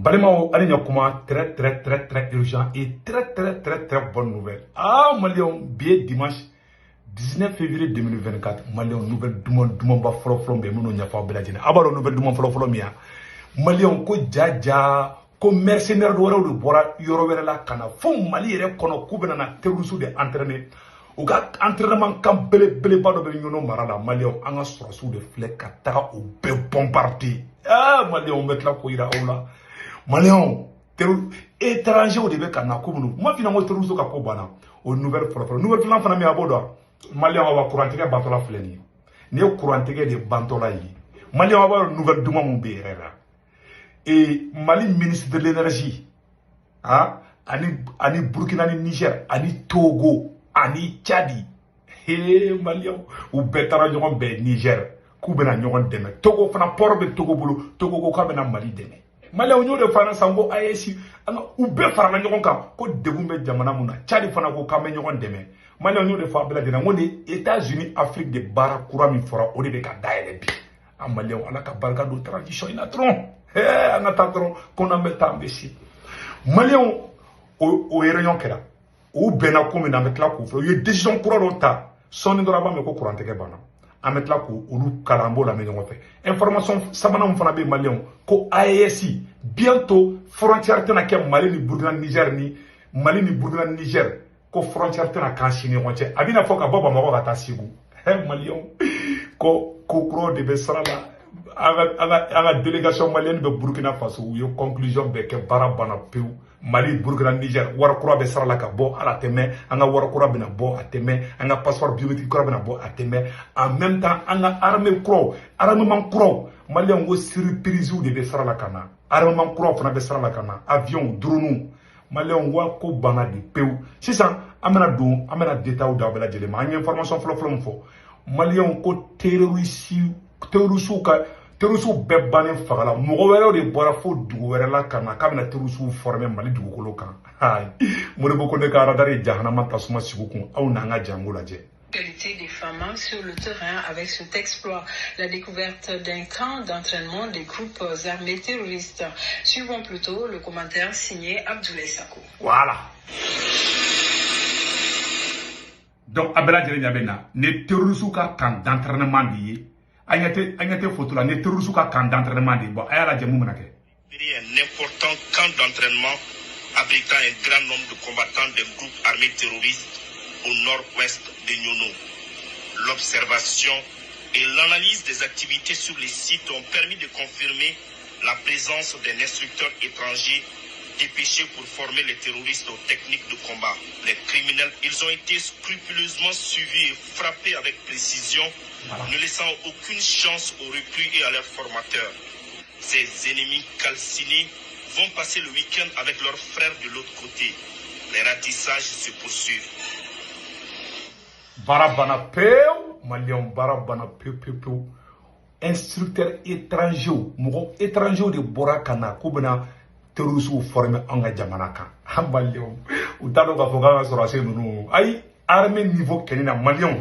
Balima Aligna Kuma, très urgent et très bonne nouvelle. Ah, Malion, bien dimanche 19 février 2024, Malion, nouvelle Dumamba Floflom, Bemuno Yafa Beladine. Abalo, nouvelle Dumamba Floflomia. Malion, ko Jaja, ko mercenaire de Bora, Yorowela Kana, Fon Mali, Kono, Kubana, Terusu de entraîner. Ou ga entraînement camp bele pas de Benyono Marada, Malion, Anga Surasu de Flek, Katara, ou bon parti. Ah, Malion, met la Koira, Ola. Malion, étranger au début kana kumunu. Moi finalement teruso ka ko bana. Au nouvelle plan fana mi abodo. Malion wa courantege bantola fleni. Ne courantege de bantola yi. Malion wa nouvelle duma mon berera. Et Mali ministre de l'énergie. Ah, ani Burkina ni Niger, ani Togo, ani Tchadi. Hey Malion ou betara nyon be Niger. Ku bena nyon deme. Togo fana port be Togo bulu. Togo ko ka bena Mali deme. Mali on de fana sango ayesi ou be fara la ñogon kan ko degumbe jamana muna Tchad fana ko kamé ñogon démé Mali on de fa bela dina ngoni États-Unis Afrique de bara courant mi fora o de be ka daele bi am Mali on ala ka barka do transition ina tron ana tatron qu'on a mettre ici Mali on o réunion kera ou bena ko mi na metla ko fo yo décision courant do ta soni do raba me ko courant ke bana a mettre là ko olu karambo la maison fait information sabana mo fana be Malion ko AESI bientôt frontière tena ke Mali ni Burkina Niger ni Mali ni Burkina Niger ko frontière tena kan chini wonche abina foka baba mako kata sigu Malion ko kro de besala aga délégation malienne be Burkina Faso yo conclusion be ke barabana peu Mali Burkina Niger war kura be sarala ka bo ala teme anga war kura bena bo ateme anga passeport biométrique kura bena bo ateme en même temps anga armement kro Mali ngo surprise de be sarala kana armement kro fana be sarala kana avion drone Mali ngo ko bana di peu sisan amena détail da bela jele ma information floflom fo Mali ko terroristes bɛɛ bannen fagala mɔgɔ wɛrɛw de bɔra fo dugu wɛrɛ la ka na k'a bɛna terroristes former Mali dugukolo kan Modibo Konde ka radar ye jahanama tasuma sigu kun aw n'an ka jango lajɛ. Qualité des femmes sur le terrain avec cet exploit, la découverte d'un camp d'entraînement des groupes armés terroristes. Suivons plutôt le commentaire signé Abdoulaye Sako. Voilà. Donc Abela Djere Nyabena, ne terroristes ka camp d'entraînement di Agnate photo là, ne terroristes ka camp d'entraînement di bon ayala jamu manake. Un important camp d'entraînement abritant un grand nombre de combattants d'un groupe armé terroriste au nord-ouest de Nyono. L'observation et l'analyse des activités sur les sites ont permis de confirmer la présence d'un instructeur étranger dépêché pour former les terroristes aux techniques de combat. Les criminels, ils ont été scrupuleusement suivis et frappés avec précision, ne laissant aucune chance aux recrues et à leurs formateurs. Ces ennemis calcinés vont passer le week-end avec leurs frères de l'autre côté. Les ratissages se poursuivent. Barabana peu, Malion barabana peu. Instructeur étranger, mon étranger de Borakana, Koubena, terroristes formés en Gajamanaka. Malion, ou t'as donc à foga sur la scène, aïe, armée niveau Kenina, Malion.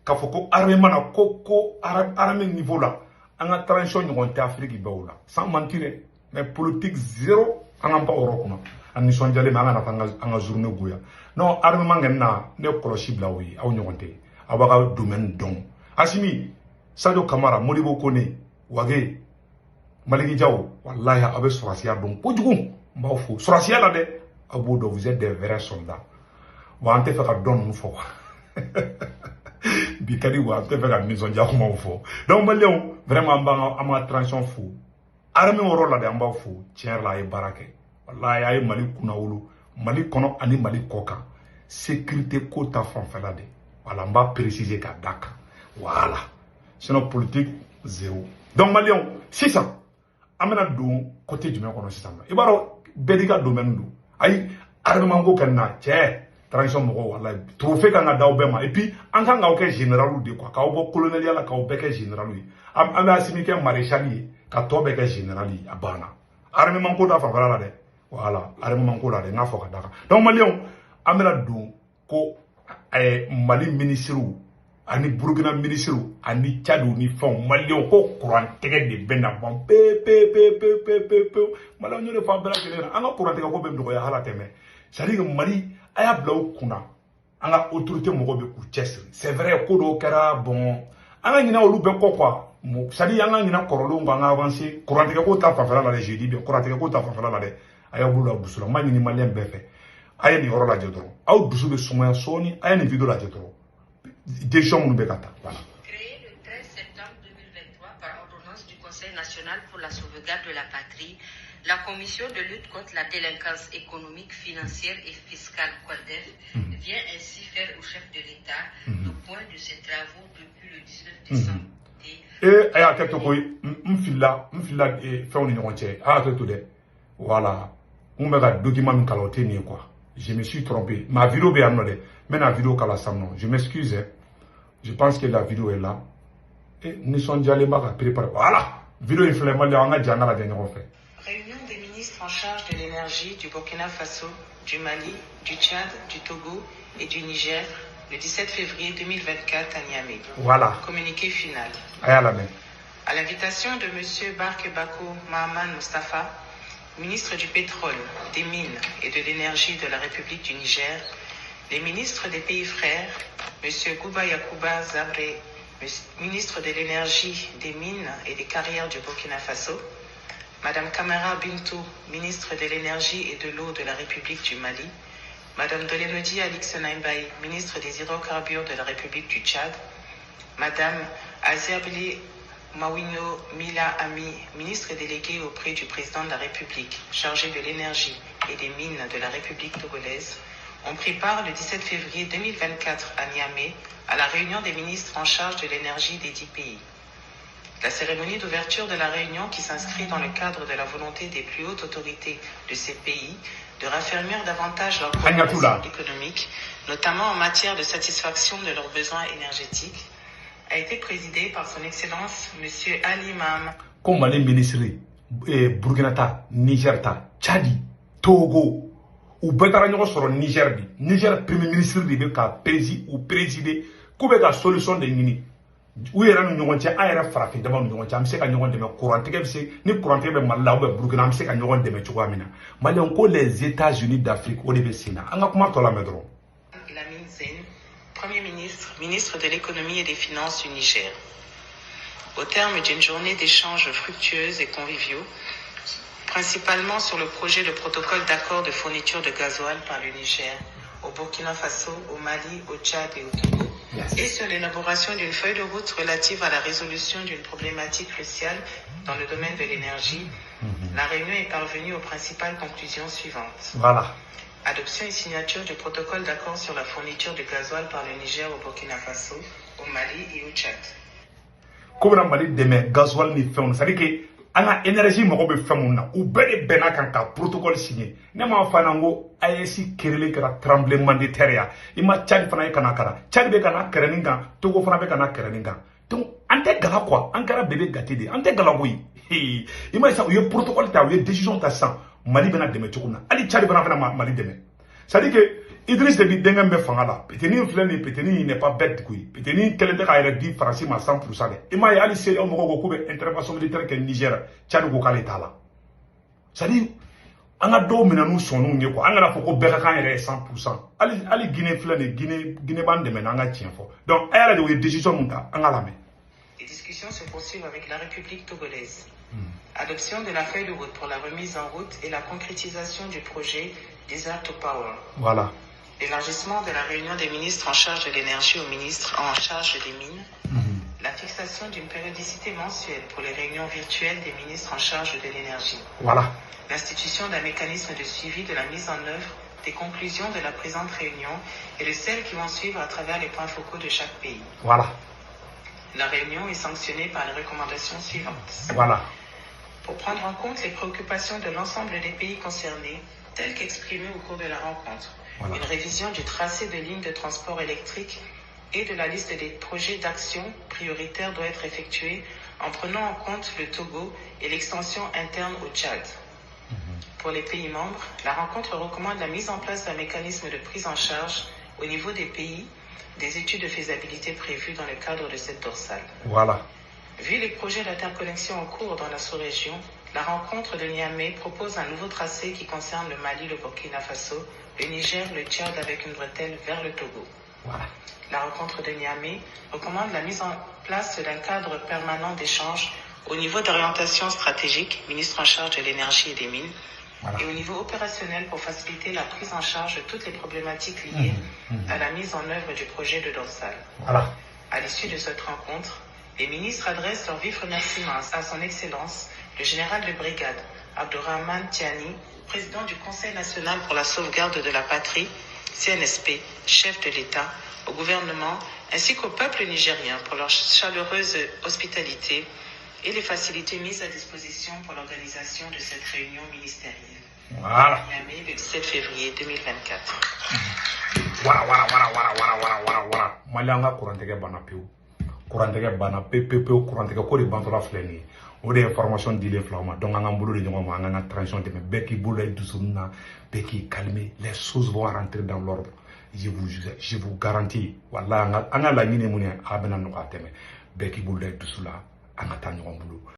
Kafoko armée mana koko armée niveau là. En a transition en Afrique baoula. Sans mentir, mais politique zéro, en a pas Europe. En y sont allés, mais en a journée gouya. Non, armement na ne kolosi bla oui, a nyonte. Abaga domaine don. Asimi, Sadio Kamara, Modibo Kone, Wage, Maliki Diaw, wallahi abe Sorasia don. Kojugu, mbafo. Sorasia là de, Aboudo, vous êtes des vrais soldats. Wa ante fait ka don nous fo. Bikadi wa ante fait ka maison dia kuma fo. Donc Malion, vraiment ama transition fou. Armée au rôle là de amba fou. Tiens là et barake. Wallahi ay Mali kunawulu. Mali kono ani Mali koka. Sécurité quota fanfela de. Voilà, on va préciser qu'à Dakar. Voilà. Sinon, politique, zéro. Donc, Malion, c'est ça. Amena do côté du même qu'on a c'est ça. Et bah, Bédica domaine do. Aïe, armement go kanna, tiens, transition moko, voilà. Trophée qu'on a d'aubema. Et puis, en tant qu'aucun général ou de quoi, quand on colonel yala, quand on bec général, on a assimilé qu'un maréchal, quand on bec général, à Bana. Armement go d'affaire, là, voilà. Armement go là, n'a pas Dakar. Donc, Malion, amena do ko Mali ministre ani Burkina ministre ani Tchad ni fond malien ko courant tege de bena bon pe malien ne fa bela kele anga courant tege ko be ndo ya hala teme c'est-à-dire que Mali aya blaw kuna anga autorité mo be ku chesri c'est vrai ko do kara bon anga nyina olu be ko quoi c'est-à-dire anga nyina korolo nga avancer courant tege ko ta fa fala la je dis bien courant tege ko ta fa fala la de aya bulu abusula ma nyini malien be fe aya ni horo la je doro aw dusu be sumaya soni aya ni video la je doro Créé le 13 septembre 2023 par ordonnance du Conseil national pour la sauvegarde de la patrie, la Commission de lutte contre la délinquance économique, financière et fiscale (COLDEF) vient ainsi faire au chef de l'État le point de ses travaux depuis le 19 décembre. Voilà. Je me suis trompé. Ma vidéo est en mais la vidéo je m'excuse. Je pense que la vidéo est là. Et nous sommes déjà allés préparer. Voilà. Vidéo est flammable. Réunion des ministres en charge de l'énergie du Burkina Faso, du Mali, du Tchad, du Togo et du Niger le 17 février 2024 à Niamey. Voilà. Communiqué final. À l'invitation de M. Barke Bako Mahaman Mustafa, ministre du pétrole, des mines et de l'énergie de la République du Niger, les ministres des pays frères, M. Gouba Yakuba Zabré, ministre de l'énergie, des mines et des carrières du Burkina Faso, Mme Kamara Bintou, ministre de l'énergie et de l'eau de la République du Mali, Mme Dolenodi Alix Naimbaye, ministre des hydrocarbures de la République du Tchad, Mme Aziabli Mawino Mila Ami, ministre délégué auprès du président de la République, chargé de l'énergie et des mines de la République togolaise, ont pris part le 17 février 2024 à Niamey à la réunion des ministres en charge de l'énergie des 10 pays. La cérémonie d'ouverture de la réunion, qui s'inscrit dans le cadre de la volonté des plus hautes autorités de ces pays de raffermir davantage leur coopération économique, notamment en matière de satisfaction de leurs besoins énergétiques, a été présidée par son Excellence M. Ali Mahama. Comme les ministres Burkina, Niger, Tchadi, Togo, ou Betara sur Niger, Niger Premier ministre de Pézi ou présider, comme la solution de Nini. Où est la nuance à la frappe devant nous, I'm saying I want them courant, ni courant de Malawi, Burkina, I'm saying I want them to Amina. Malionco, les États-Unis d'Afrique, au Débessina, en comment la métro. Lamine Zen, Premier ministre, ministre de l'économie et des finances du Niger. Au terme d'une journée d'échanges fructueuses et conviviaux, principalement sur le projet de protocole d'accord de fourniture de gasoil par le Niger, au Burkina Faso, au Mali, au Tchad et au Togo, et sur l'élaboration d'une feuille de route relative à la résolution d'une problématique cruciale dans le domaine de l'énergie, la réunion est parvenue aux principales conclusions suivantes. Voilà. Adoption et signature du protocole d'accord sur la fourniture de gasoil par le Niger au Burkina Faso, au Mali et au Tchad. Comme on Mali demain, gasoil ni fait, c'est-à-dire que anga énergie mo be famuna ou bele benaka ka protocole signé ne ma fanango ayesi kerele kara tremblement de terre ima Tchad fana kana kara Tchad be kana kereninga Togo fana be kana kereninga donc ante gala quoi ankara bébé gatide ante gala boy ima ça yo protocole ta yo décision ta sang Mali bena deme tukuna ali Tchad fana Mali deme ça dit que Idriss Déby dengam be fangala peteni flani peteni n'est pas bête quoi peteni kelente ka ira di français ma 100% ima ya ali seri o mo ko be intervention militaire ke Niger Tchad ko kale tala ça dit anga do mina nu sonu nge ko anga na foko be ka ira 100% ali Guinée flani Guinée bande men anga tien fo donc ayala de décision munta anga la mais les discussions se poursuivent avec la République togolaise. Adoption de la feuille de route pour la remise en route et la concrétisation du projet Desert to Power. Voilà. L'élargissement de la réunion des ministres en charge de l'énergie aux ministres en charge des mines. La fixation d'une périodicité mensuelle pour les réunions virtuelles des ministres en charge de l'énergie. Voilà. L'institution d'un mécanisme de suivi de la mise en œuvre des conclusions de la présente réunion et de celles qui vont suivre à travers les points focaux de chaque pays. Voilà. La réunion est sanctionnée par les recommandations suivantes. Voilà. Pour prendre en compte les préoccupations de l'ensemble des pays concernés, telles qu'exprimées au cours de la rencontre, voilà. Une révision du tracé de lignes de transport électrique et de la liste des projets d'action prioritaires doit être effectuée en prenant en compte le Togo et l'extension interne au Tchad. Pour les pays membres, la rencontre recommande la mise en place d'un mécanisme de prise en charge au niveau des pays des études de faisabilité prévues dans le cadre de cette dorsale. Voilà. Vu les projets d'interconnexion en cours dans la sous-région, la rencontre de Niamey propose un nouveau tracé qui concerne le Mali, le Burkina Faso, le Niger, le Tchad avec une bretelle vers le Togo. Voilà. La rencontre de Niamey recommande la mise en place d'un cadre permanent d'échange au niveau d'orientation stratégique, ministre en charge de l'énergie et des mines, Voilà. et au niveau opérationnel pour faciliter la prise en charge de toutes les problématiques liées à la mise en œuvre du projet de dorsale. Voilà. À l'issue de cette rencontre, les ministres adressent leur vif remerciement à son Excellence, le général de brigade Abdourahmane Tiani, président du Conseil national pour la sauvegarde de la patrie, CNSP, chef de l'État, au gouvernement, ainsi qu'au peuple nigérien pour leur chaleureuse hospitalité et les facilités mises à disposition pour l'organisation de cette réunion ministérielle. Voilà. Niamey, le 17 février 2024. Voilà. Malanga kurantege bana pew. Kurantege bana pew kurantege ko de bantola fleni. O de information di le flama. Donc anga mbulu de nyoma anga na transition de beki bulu dusuna beki calmer, les choses vont rentrer dans l'ordre. Je vous garantis. Wallah anga la nyine munya abena no ateme. Beki bulu dusula anga ta nyoma mbulu.